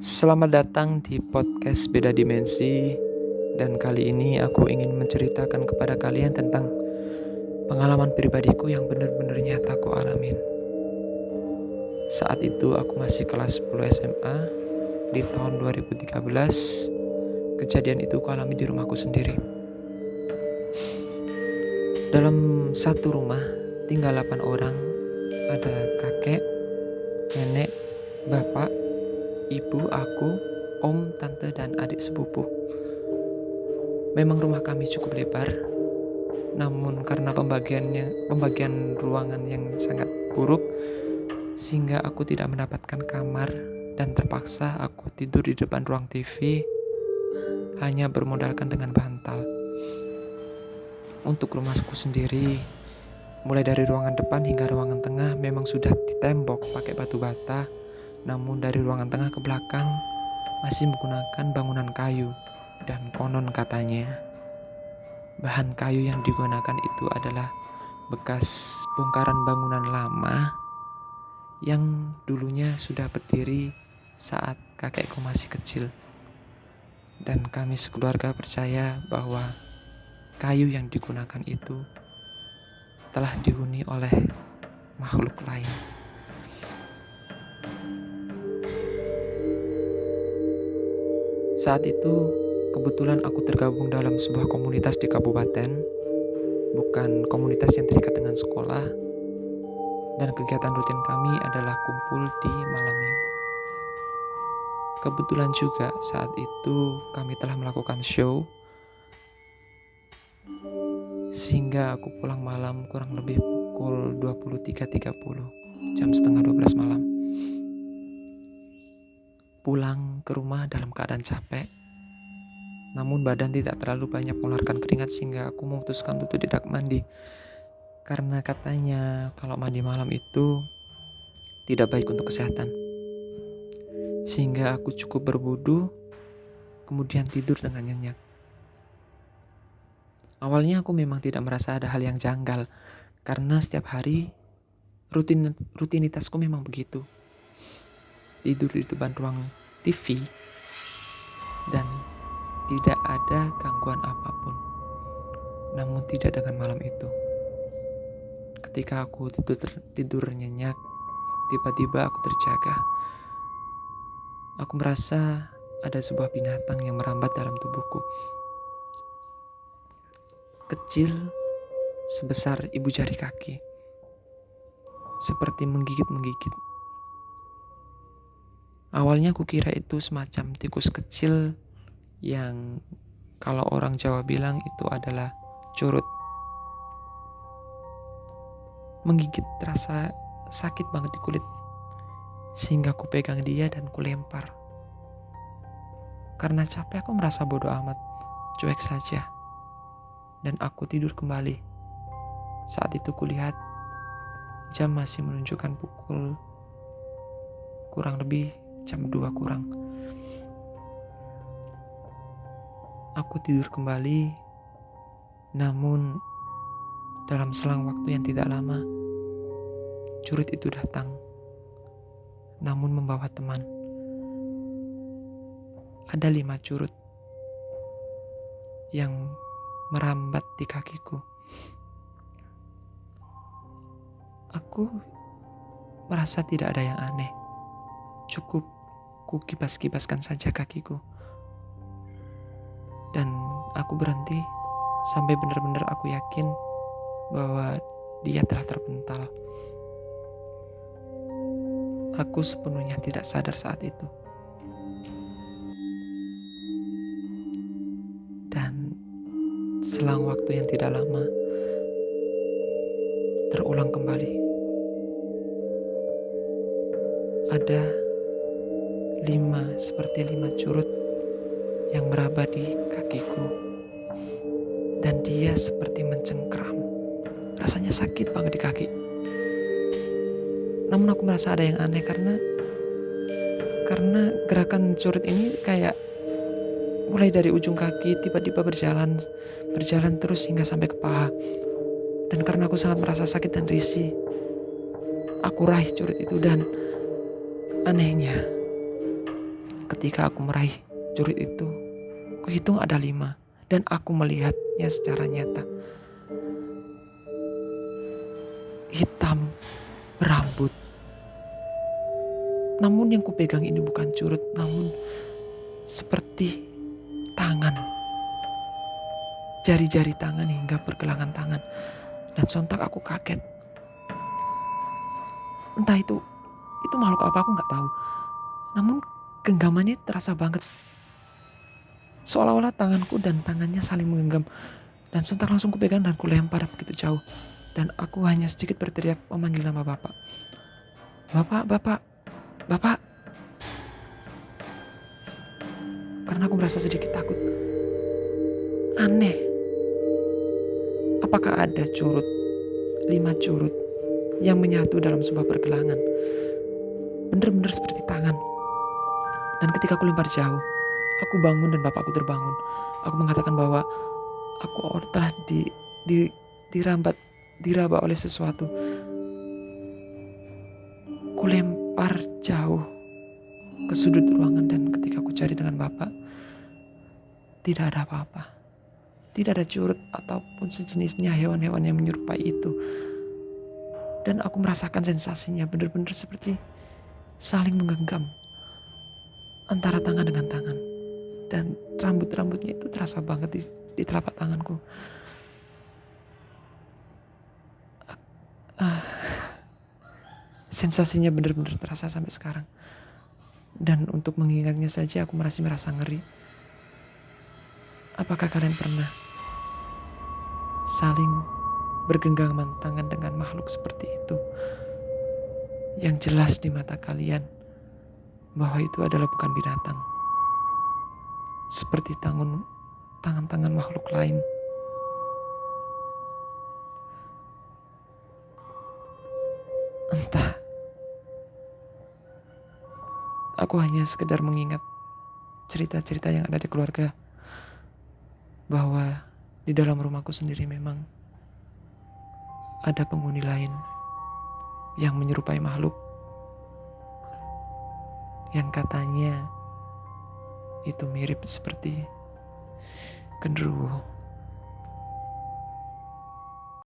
Selamat datang di podcast Beda Dimensi. Dan kali ini aku ingin menceritakan kepada kalian tentang pengalaman pribadiku yang benar-benar nyata aku alamin. Saat itu aku masih kelas 10 SMA di tahun 2013. Kejadian itu aku alami di rumahku sendiri. Dalam satu rumah tinggal 8 orang. Ada kakek, nenek, bapak, ibu, aku, om, tante, dan adik sepupu. Memang rumah kami cukup lebar, namun karena pembagian ruangan yang sangat buruk, sehingga aku tidak mendapatkan kamar dan terpaksa aku tidur di depan ruang TV, hanya bermodalkan dengan bantal. Untuk rumahku sendiri, mulai dari ruangan depan hingga ruangan tengah memang sudah ditembok pakai batu bata, namun dari ruangan tengah ke belakang masih menggunakan bangunan kayu. Dan konon katanya bahan kayu yang digunakan itu adalah bekas bongkaran bangunan lama yang dulunya sudah berdiri saat kakekku masih kecil. Dan kami sekeluarga percaya bahwa kayu yang digunakan itu telah dihuni oleh makhluk lain. Saat itu kebetulan aku tergabung dalam sebuah komunitas di kabupaten, bukan komunitas yang terikat dengan sekolah, dan kegiatan rutin kami adalah kumpul di malam minggu. Kebetulan juga saat itu kami telah melakukan show, sehingga aku pulang malam kurang lebih pukul 23.30, jam setengah 12 malam. Pulang ke rumah dalam keadaan capek, namun badan tidak terlalu banyak mengeluarkan keringat sehingga aku memutuskan untuk tidak mandi. Karena katanya kalau mandi malam itu tidak baik untuk kesehatan. Sehingga aku cukup berwudu, kemudian tidur dengan nyenyak. Awalnya aku memang tidak merasa ada hal yang janggal, karena setiap hari rutinitasku memang begitu. Tidur di depan ruang TV dan tidak ada gangguan apapun. Namun tidak dengan malam itu. Ketika aku tidur nyenyak, tiba-tiba aku terjaga. Aku merasa ada sebuah binatang yang merambat dalam tubuhku. Kecil sebesar ibu jari kaki. Seperti menggigit-menggigit. Awalnya aku kira itu semacam tikus kecil yang kalau orang Jawa bilang itu adalah curut. Menggigit terasa sakit banget di kulit, sehingga aku pegang dia dan kulempar. Karena capek aku merasa bodoh amat, cuek saja. Dan aku tidur kembali. Saat itu kulihat jam masih menunjukkan pukul kurang lebih jam 2 kurang. Aku tidur kembali, namun dalam selang waktu yang tidak lama, curut itu datang, namun membawa teman. Ada 5 curut yang merambat di kakiku. Aku merasa tidak ada yang aneh. Cukup ku kibas-kibaskan saja kakiku. Dan aku berhenti sampai benar-benar aku yakin bahwa dia telah terpental. Aku sepenuhnya tidak sadar saat itu. Dan selang waktu yang tidak lama, terulang kembali. Ada 5 curut yang meraba di kakiku. Dan dia seperti mencengkram. Rasanya sakit banget di kaki. Namun aku merasa ada yang aneh karena gerakan curut ini kayak mulai dari ujung kaki tiba-tiba berjalan terus hingga sampai ke paha. Dan karena aku sangat merasa sakit dan risih, aku raih curut itu dan anehnya Ketika aku meraih curut itu, kuhitung ada 5 dan aku melihatnya secara nyata. Hitam, berambut. Namun yang kupegang ini bukan curut, namun seperti tangan. Jari-jari tangan hingga pergelangan tangan. Dan sontak aku kaget. Entah itu makhluk apa aku nggak tahu. Namun genggamannya terasa banget. Seolah-olah tanganku dan tangannya saling menggenggam. Dan sontak langsung kupegang dan kulempar begitu jauh. Dan aku hanya sedikit berteriak memanggil nama bapak. Bapak. Karena aku merasa sedikit takut. Aneh. Apakah ada 5 curut yang menyatu dalam sebuah pergelangan? Bener-bener seperti tangan. Dan ketika aku lempar jauh, aku bangun dan bapakku terbangun. Aku mengatakan bahwa aku telah diraba oleh sesuatu. Ku lempar jauh ke sudut ruangan dan ketika ku cari dengan bapak, tidak ada apa-apa. Tidak ada curut ataupun sejenisnya hewan-hewan yang menyerupai itu. Dan aku merasakan sensasinya benar-benar seperti saling menggenggam antara tangan dengan tangan. Dan rambut-rambutnya itu terasa banget di telapak tanganku. Sensasinya benar-benar terasa sampai sekarang. Dan untuk mengingatnya saja aku masih merasa ngeri. Apakah kalian pernah saling bergenggaman tangan dengan makhluk seperti itu? Yang jelas di mata kalian bahwa itu adalah bukan binatang. Seperti tangan-tangan makhluk lain. Entah. Aku hanya sekedar mengingat cerita-cerita yang ada di keluarga. Bahwa di dalam rumahku sendiri memang ada penghuni lain yang menyerupai makhluk yang katanya itu mirip seperti genderuwo.